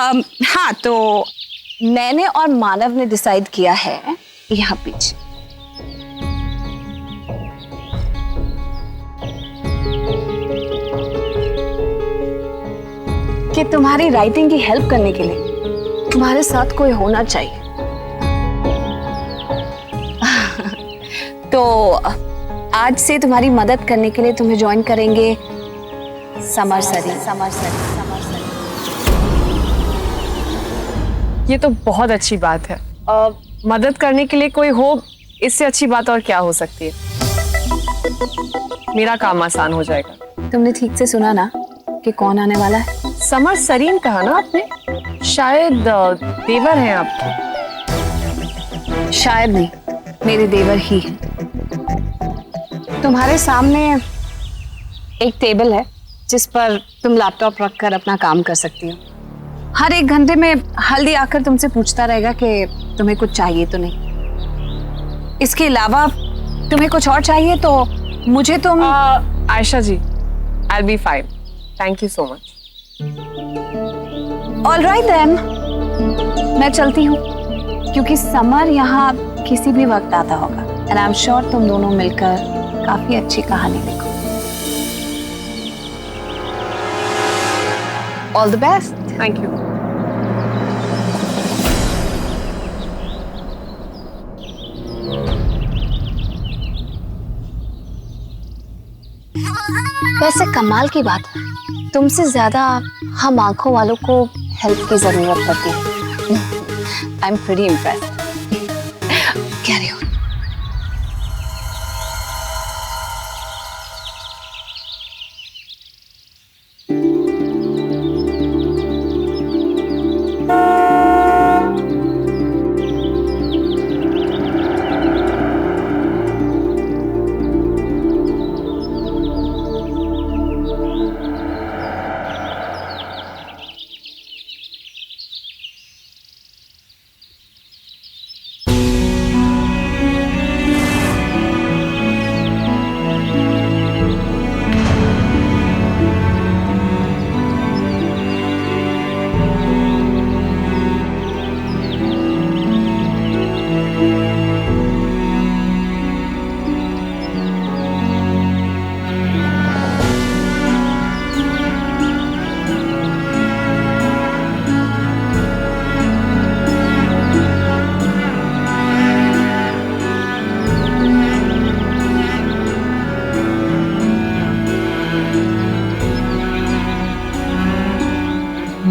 हाँ, तो मैंने और मानव ने डिसाइड किया है, यहाँ पीछे, कि तुम्हारी राइटिंग की हेल्प करने के लिए तुम्हारे साथ कोई होना चाहिए। तो आज से तुम्हारी मदद करने के लिए तुम्हें ज्वाइन करेंगे समर सरी। ये तो बहुत अच्छी बात है। मदद करने के लिए कोई हो, इससे अच्छी बात और क्या हो सकती है। मेरा काम आसान हो जाएगा। तुमने ठीक से सुना ना कि कौन आने वाला है? समर सरीन कहा ना आपने? शायद देवर हैं आपके। शायद नहीं, मेरे देवर ही हैं। तुम्हारे सामने एक टेबल है जिस पर तुम लैपटॉप रखकर अपना काम कर सकती हो। हर 1 घंटे में हल्दी आकर तुमसे पूछता रहेगा कि तुम्हें कुछ चाहिए तो नहीं। इसके अलावा तुम्हें कुछ और चाहिए तो मुझे तुम आयशा जी, I'll be fine. Thank you so much. All right then, मैं चलती हूँ क्योंकि समर यहाँ किसी भी वक्त आता होगा and I'm sure तुम दोनों मिलकर काफी अच्छी कहानी लिखो। All the best. Thank you. वैसे कमाल की बात है, तुमसे ज्यादा हम आंखों वालों को हेल्प की जरूरत पड़ती है। I am pretty impressed. Carry on.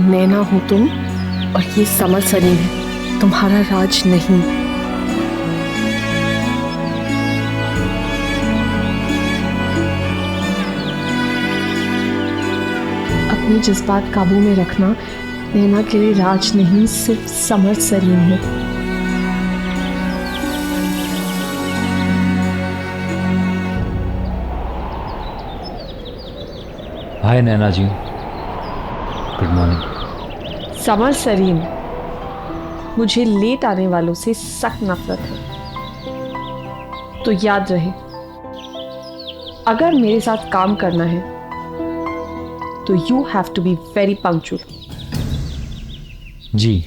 नैना हो तुम और ये समर सरीन है, तुम्हारा राज नहीं। अपने जज्बात काबू में रखना। नैना के लिए राज नहीं, सिर्फ समर सरीन है। हाय नैना जी, गुड मॉर्निंग। समर सरीन, मुझे लेट आने वालों से सख्त नफरत है, तो याद रहे अगर मेरे साथ काम करना है तो you have to be very punctual. जी,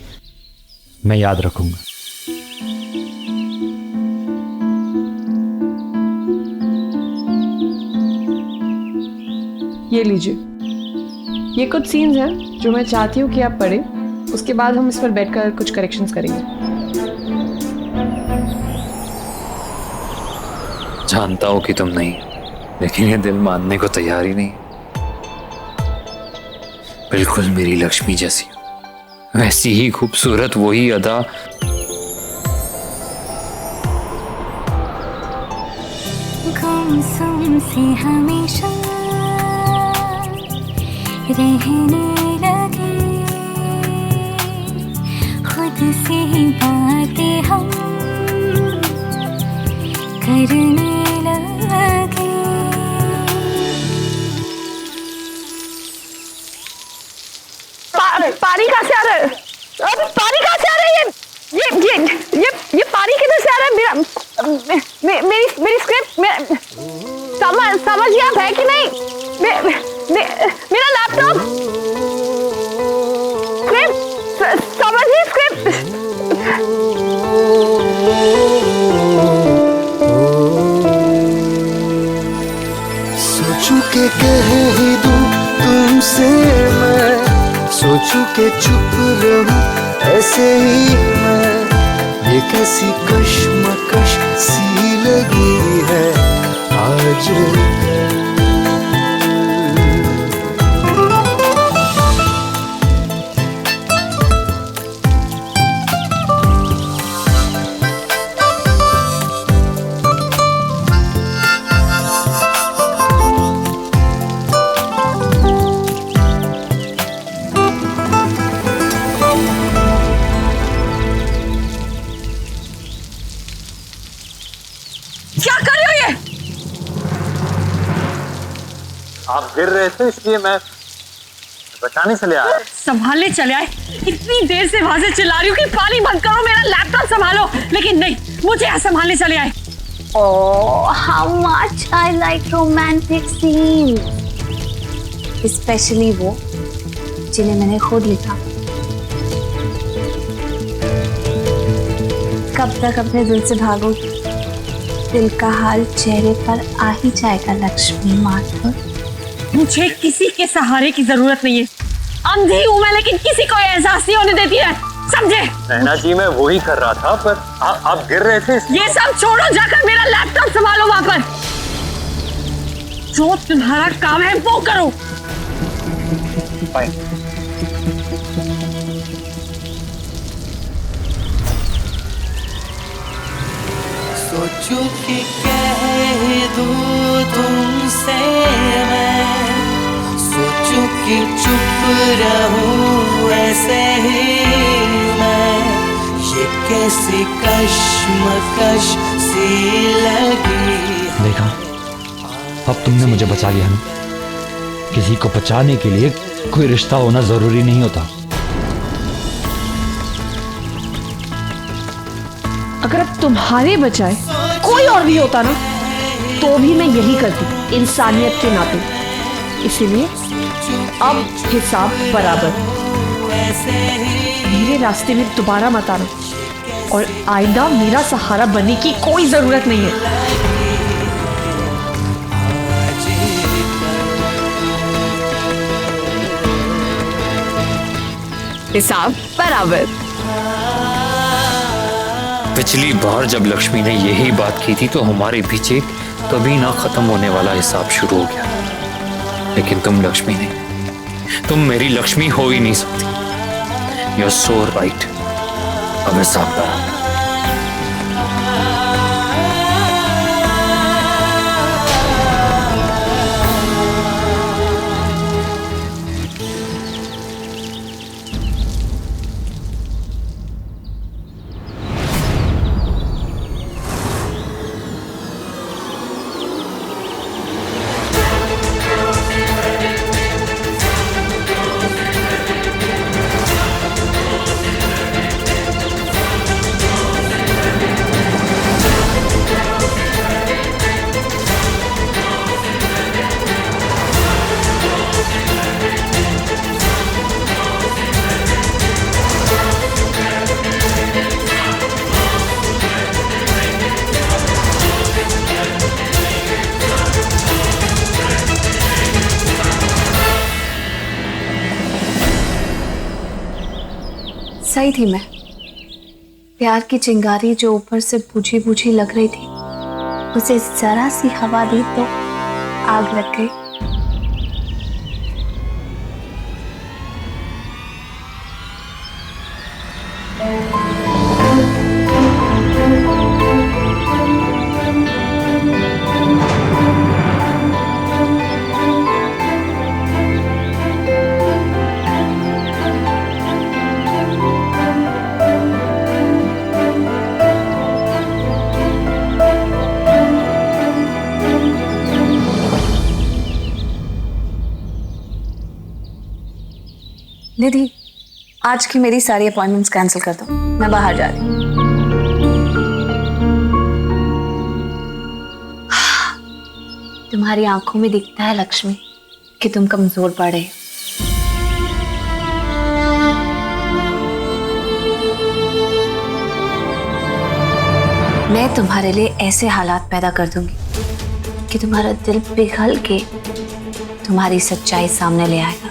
मैं याद रखूंगा। ये लीजिए, ये कुछ सीन्स हैं जो मैं चाहती हूँ कि आप पढ़ें, उसके बाद हम इस पर बैठकर कुछ करेक्शंस करेंगे। जानता हूं कि तुम नहीं, लेकिन ये दिल मानने को तैयार ही नहीं। बिल्कुल मेरी लक्ष्मी जैसी, वैसी ही खूबसूरत, वही अदा। गुमसुम से हमेशा रहने लगे, खुद से ही बातें हम करने लगे। पानी कहाँ से आ रहा है? पानी कहाँ से आ रहा है? ये पानी किधर से आ रहा है? मेरी स्क्रिप्ट समझ आप है कि नहीं? मेरा लैपटॉप, स्क्रिप्ट सोचूं के चुप रहूं ऐसे ही मैं, ये कैसी कश्मकश सी लगी है आज। क्या कर रहे हो ये? आप गिर रहे थे इसलिए मैं बचाने चले आया। संभालने चले आए? इतनी देर से वहां से चिल्ला रही हूँ कि पानी बंद करो, मेरा लैपटॉप संभालो, लेकिन नहीं, मुझे यहाँ संभालने चले आए। Oh, how much I like romantic scenes, especially वो जिन्हें मैंने खुद लिखा। कब तक अपने दिल से भागो, दिल का हाल चेहरे पर आ ही जाएगा लक्ष्मी माधुर। मुझे किसी के सहारे की जरूरत नहीं है, अंधी हूं मैं, लेकिन किसी को एहसास नहीं होने देती है, समझे? नैना जी मैं वो ही कर रहा था, पर आप गिर रहे थे इसलिए। ये सब छोड़ो, जाकर मेरा लैपटॉप संभालो, वहां पर जो तुम्हारा काम है वो करो। सोचूं कि कह दूं तुमसे मैं, सोचूं कि चुप रहूं ऐसे ही मैं, ये कैसी कश्मकश सी लगी। देखा, अब तुमने मुझे बचा लिया ना। किसी को बचाने के लिए कोई रिश्ता होना जरूरी नहीं होता। अगर अब तुम्हारे बजाय कोई और भी होता ना, तो भी मैं यही करती, इंसानियत के नाते। इसीलिए अब हिसाब बराबर। मेरे रास्ते में दोबारा मत आना, और आइंदा मेरा सहारा बनने की कोई जरूरत नहीं है। हिसाब बराबर। पिछली बार जब लक्ष्मी ने यही बात की थी तो हमारे पीछे कभी ना खत्म होने वाला हिसाब शुरू हो गया, लेकिन तुम लक्ष्मी नहीं, तुम मेरी लक्ष्मी हो ही नहीं सकती। You're so right। अब हिसाब बराबर। सही थी मैं। प्यार की चिंगारी जो ऊपर से बुझी बुझी लग रही थी, उसे जरा सी हवा दी तो आग लग गई। निधि, आज की मेरी सारी अपॉइंटमेंट्स कैंसिल कर दो, मैं बाहर जा रही हूँ। तुम्हारी आंखों में दिखता है लक्ष्मी कि तुम कमजोर पड़ रहे हो। मैं तुम्हारे लिए ऐसे हालात पैदा कर दूंगी कि तुम्हारा दिल पिघल के तुम्हारी सच्चाई सामने ले आएगा।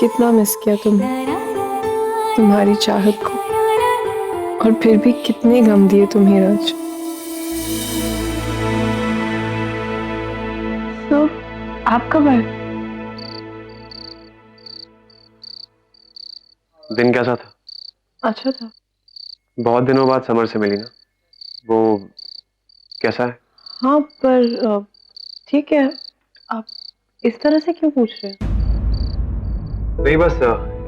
कितना मिस किया तुम्हें, तुम्हारी चाहत को, और फिर भी कितने गम दिए तुम्हें राज। तो आप कब आए? दिन कैसा था? अच्छा था। बहुत दिनों बाद समर से मिली ना, वो कैसा है? हाँ पर ठीक है। आप इस तरह से क्यों पूछ रहे हैं? नहीं बस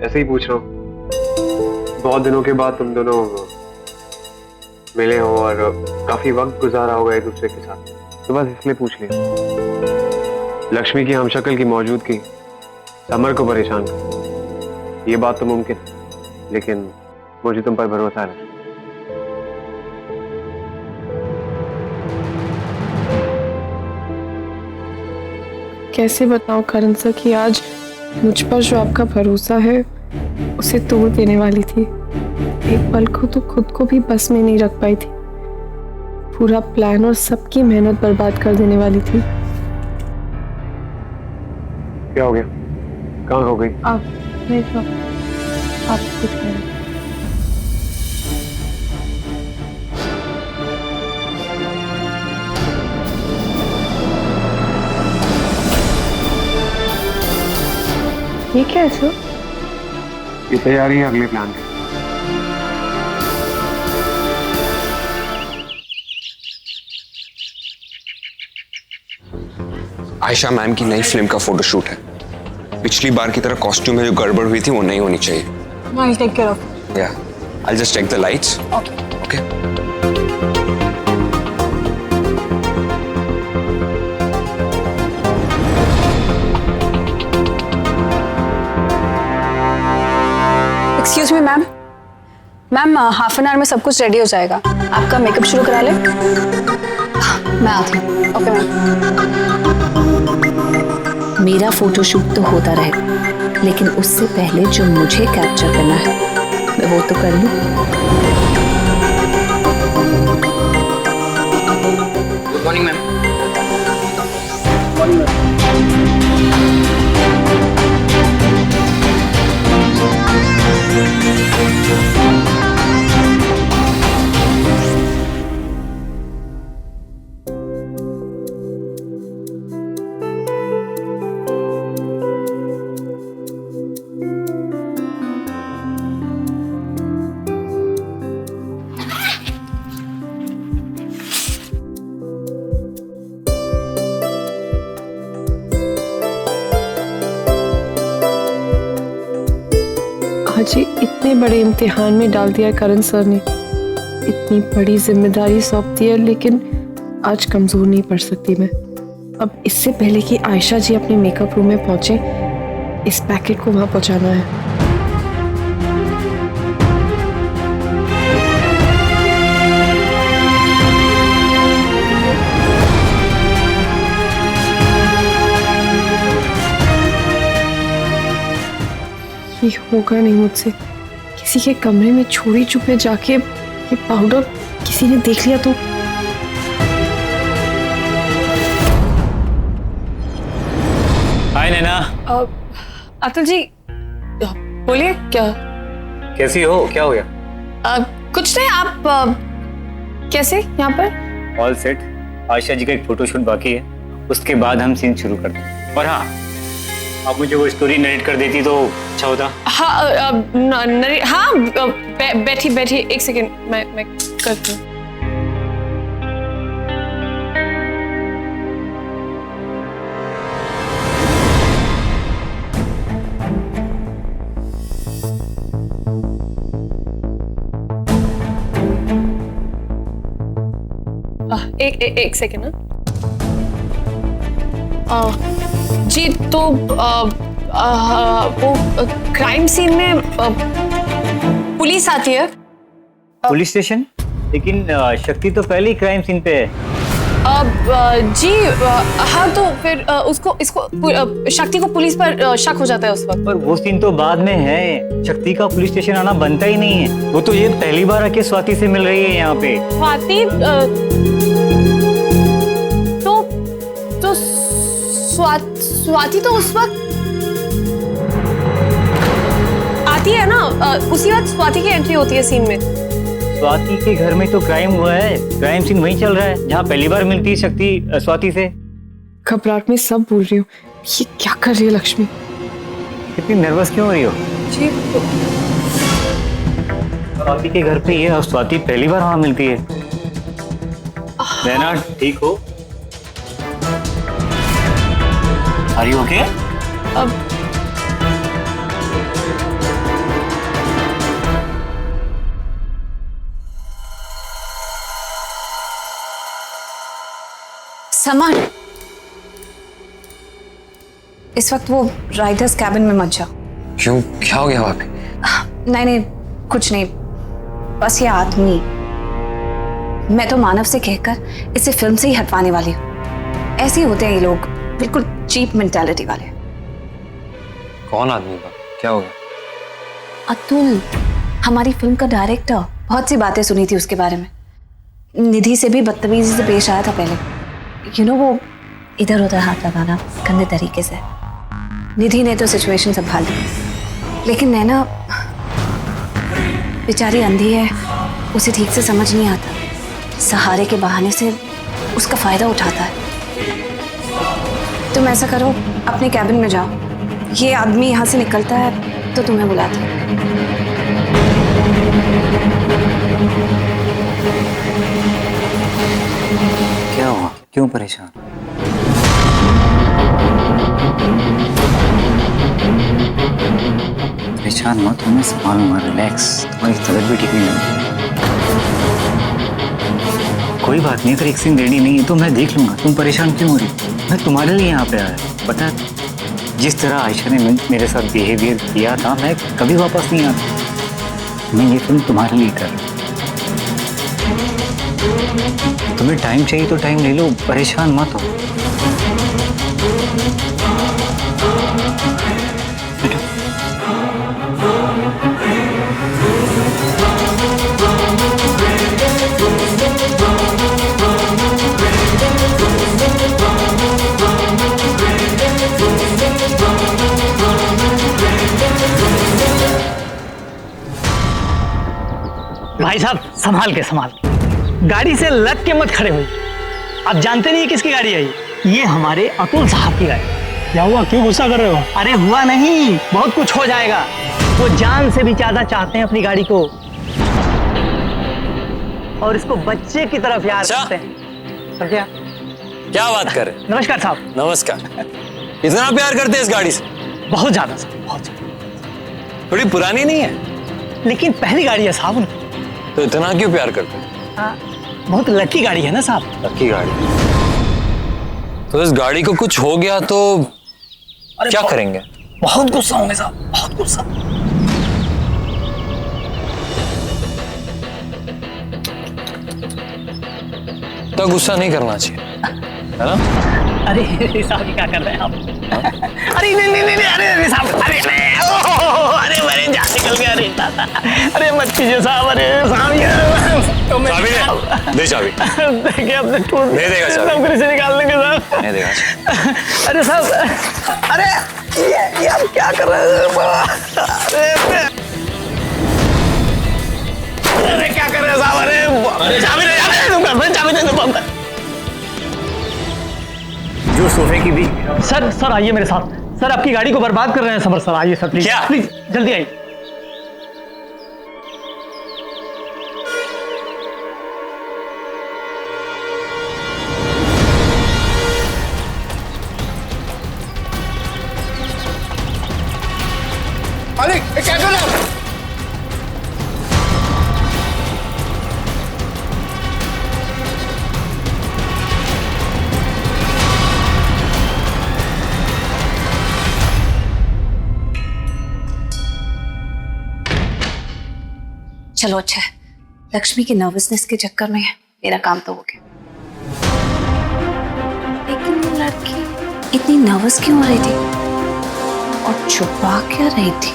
ऐसे ही पूछ रहा हूँ। बहुत दिनों के बाद तुम दोनों मिले हो और काफी वक्त गुजारा होगा एक दूसरे के साथ, तो बस इसलिए पूछ लिया। लक्ष्मी की हमशक्ल की मौजूदगी समर को परेशान कर, ये बात तो मुमकिन है, लेकिन मुझे तुम पर भरोसा है। कैसे बताऊं करण सर कि आज मुझ पर जो आपका भरोसा है उसे तोड़ देने वाली थी। एक पल को तो खुद को भी बस में नहीं रख पाई थी, पूरा प्लान और सबकी मेहनत बर्बाद कर देने वाली थी। क्या हो गया? कहाँ हो गई? आप नहीं तो आप कुछ नहीं। ये क्या है सर? ये तैयारी है अगले प्लान की। आयशा मैम की नई फिल्म का फोटोशूट है। पिछली बार की तरह कॉस्ट्यूम में जो गड़बड़ हुई थी वो नहीं होनी चाहिए। I'll take care of. या I'll just check the lights. Okay. Excuse me ma'am. Ma'am half an hour में सब कुछ रेडी हो जाएगा, आपका मेकअप शुरू करा ले। मैं आती हूँ। Okay ma'am. मेरा फोटोशूट तो होता रहेगा, लेकिन उससे पहले जो मुझे कैप्चर करना है मैं वो तो कर लूँ। Good morning ma'am. आज ही इतने बड़े इम्तिहान में डाल दिया करण सर ने, इतनी बड़ी जिम्मेदारी सौंप दी है, लेकिन आज कमजोर नहीं पड़ सकती मैं। अब इससे पहले कि आयशा जी अपने मेकअप रूम में पहुंचे, इस पैकेट को वहां पहुंचाना है। ये होगा नहीं मुझसे। किसी के कमरे में चोरी छुपे जाके ये पाउडर किसी ने देख लिया तो। हाय नैना। अतुल जी बोलिए। क्या कैसी हो? क्या हो गया? कुछ नहीं। आप कैसे यहाँ पर? All set. आयशा जी का एक फोटोशूट बाकी है, उसके बाद हम सीन शुरू करते हैं। और हाँ, आप मुझे वो स्टोरी नरेट कर देती तो अच्छा होता। हाँ हाँ बैठी बैठी एक सेकेंड, मैं करती हूँ। एक सेकेंड ना। जी तो वो क्राइम सीन में पुलिस आती है। Police station? लेकिन शक्ति तो पहले ही क्राइम सीन पे है। जी हाँ, तो फिर इसको शक्ति को पुलिस पर शक हो जाता है उस वक्त। पर वो सीन तो बाद में है। शक्ति का पुलिस स्टेशन आना बनता ही नहीं है। वो तो ये पहली बार आके स्वाति से मिल रही है यहाँ पे। स्वाति तो स्वाति तो उस वक्त स्वाति है ना, उसी वक्त स्वाति की एंट्री होती है सीन में। स्वाति के घर में तो क्राइम हुआ है, क्राइम सीन वहीं चल रहा है जहाँ पहली बार मिलती है शक्ति स्वाति से। घबराहट में सब बोल रही हूँ। ये क्या कर रही है लक्ष्मी? कितनी नर्वस क्यों हो रही हो? जी स्वाति के घर पे ये अब स्वाति पहली बार वहां मिलती है। नैना ठीक हो? Are you okay? अब सामान इस वक्त वो राइडर्स कैबिन में मत जाओ। क्यों, क्या हो गया वहां पे? नहीं नहीं कुछ नहीं, बस ये आदमी, मैं तो मानव से कहकर इसे फिल्म से ही हटवाने वाली हूँ। ऐसे ही होते हैं ये लोग, बिल्कुल चीप मेंटालिटी वाले। कौन आदमी था, क्या हो गया? अतुल, हमारी फिल्म का डायरेक्टर, बहुत सी बातें सुनी थी उसके बारे में। निधि से भी बदतमीजी से पेश आया था पहले। वो इधर उधर हाथ लगाना गंदे तरीके से। निधि ने तो सिचुएशन संभाल ली, लेकिन नैना बेचारी अंधी है, उसे ठीक से समझ नहीं आता, सहारे के बहाने से उसका फायदा उठाता है। तुम ऐसा करो, अपने कैबिन में जाओ, ये आदमी यहाँ से निकलता है तो तुम्हें बुलाता है। क्या हुआ, क्यों परेशान? परेशान मत हो, मैं संभालूंगा, रिलैक्स। तुम्हारी तबीयत भी ठीक नहीं लगी। कोई बात नहीं, अगर एक सीन रेडी नहीं है तो मैं देख लूंगा। तुम परेशान क्यों हो रही? मैं तुम्हारे लिए यहाँ पे आया। पता, जिस तरह आयशा ने मेरे साथ बिहेवियर किया था, मैं कभी वापस नहीं आता। मैं ये फिल्म तुम्हारे लिए कर रहा हूँ। तुम्हें टाइम चाहिए तो टाइम ले लो, परेशान मत हो। भाई साहब संभाल के, गाड़ी से लग के मत खड़े हुई। आप जानते नहीं किसकी गाड़ी है ये हमारे अतुल साहब की गाड़ी। क्या हुआ, क्यों गुस्सा कर रहे हो? अरे हुआ नहीं, बहुत कुछ हो जाएगा। वो जान से भी ज्यादा चाहते हैं अपनी गाड़ी को, और इसको बच्चे की तरफ यार करते हैं। समझे? क्या बात कर रहे? नमस्कार साहब। नमस्कार। इतना प्यार करते हैं इस गाड़ी से? बहुत ज्यादा साहब, बहुत ज्यादा। थोड़ी पुरानी नहीं है? लेकिन पहली गाड़ी है साहब उनकी। तो इतना क्यों प्यार करते हैं? बहुत लकी गाड़ी है ना साहब। लकी गाड़ी? तो इस गाड़ी को कुछ हो गया तो क्या करेंगे? बहुत गुस्सा होंगे साहब, बहुत गुस्सा। तो गुस्सा नहीं करना चाहिए, है ना? अरे साहब क्या कर रहे हैं आप? अरे नहीं, अरे साहब, अरे मेरे जान निकल गया। अरे मत कीजिए साहब, अरे साहब ये चाबी दे, चाबी देखिए अपने टूट नहीं देगा, नौकरी से निकाल देंगे साहब। नहीं देगा। अरे साहब, अरे ये आप क्या कर रहे हैं? अरे क्या कर रहे हैं साहब? अरे चाबी नहीं, चाबी दे दो। जो सोफे की भी। सर आइए मेरे साथ। सर आपकी गाड़ी को बर्बाद कर रहे हैं समर सर, आइए सर प्लीज। क्या? प्लीज जल्दी आइए। मालिक क्या कर रहे हो? चलो अच्छा है, लक्ष्मी की नर्वसनेस के चक्कर में मेरा काम तो हो गया। लेकिन वो लड़की इतनी नर्वस क्यों हो रही थी और छुपा क्या रही थी?